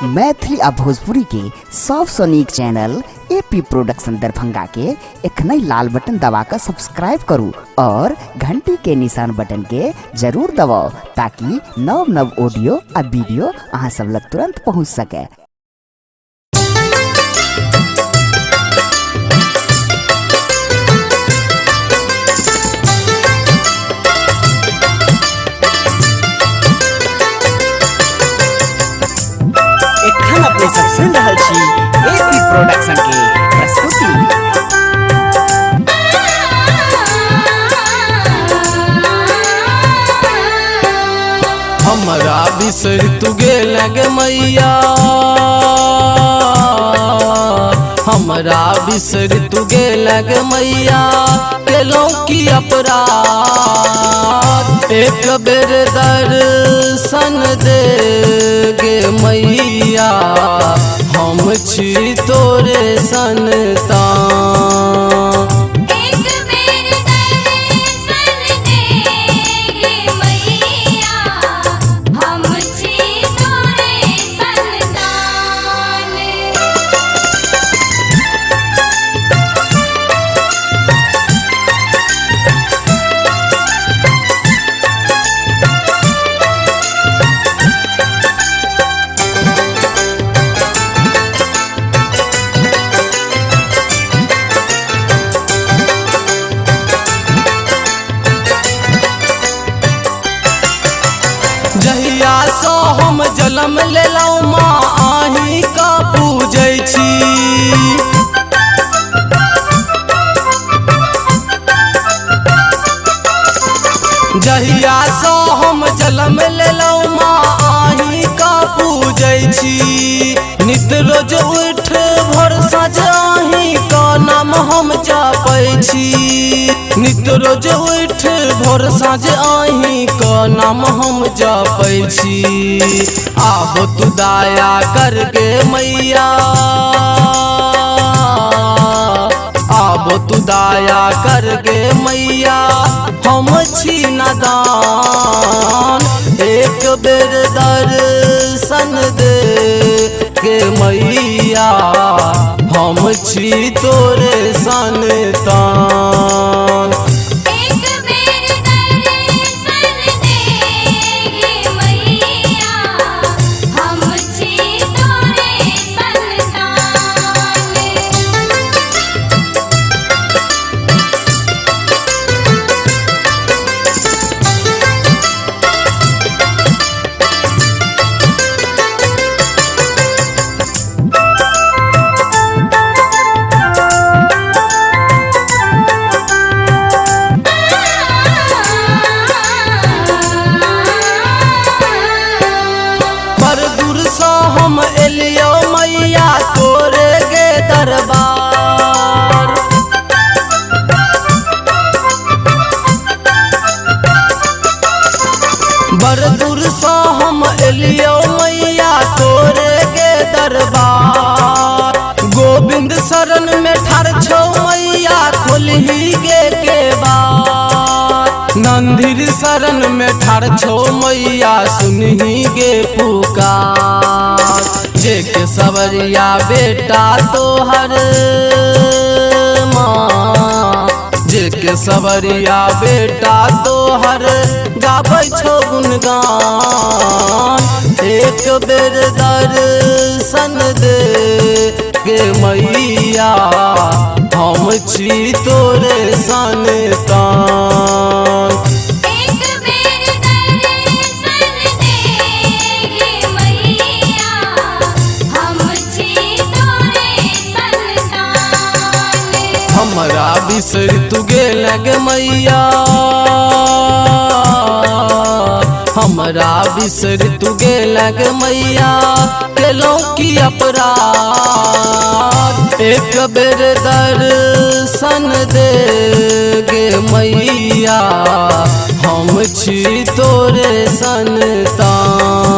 मैथिली आ भोजपुरी के सबसे नीक चैनल एपी प्रोडक्शन दरभंगा के एखनई लाल बटन दबाकर सब्सक्राइब करू और घंटी के निशान बटन के जरूर दबाओ ताकि नव नव ऑडियो आ वीडियो अहाँ सब लग तुरंत पहुँच सके। अपने सब सुन रहल छी एपी प्रोडक्शन के प्रस्तुति। हमरा बिसर तू गेल गे मैया, हमरा बिसर तू गेल गे मैया, केलों की अपराध एक बेर दर्शन दे गे मैया, हम छी तोरे संतान। जहिया सो हम जन्म लेलौं माँ आही का पूजै छी, जहिया सो हम जन्म लेलौं माँ आही का पूजै छी, नित रोज उठ भोर साँझ आही का नाम हम जपै छी, नित रोज उठ भोर साँझ आही का नाम हम जपै छी। आबो तू दया करके मैया, आबो तू दया करके मैया, हम छी नादान, एक बेर दर्शन दे के मैया, हम छी तोरे संतान। हम एलियो मैया तोरे गे दरबार, बड़ दूर से हम एलियो मैया तोरे गे दरबार, गोविंद शरण में ठाड़ छौ मैया खोलही गे केवार, नंदिर शरण में ठाड़ छौ मैया सुनही गे पुकार, जे के सवरिया बेटा तोहर माँ, जे के सवरिया बेटा तोहर गाबै छौ गुणगान, एक बेर दर्शन दे गे मैया, हम छी तोरे संतान। हमरा बिसर तू गेल गे मैया, हमरा बिसर तू गेल गे मैया, केलों की अपराध एक बेर दर्शन दे गे मैया, हम छी तोरे संतान।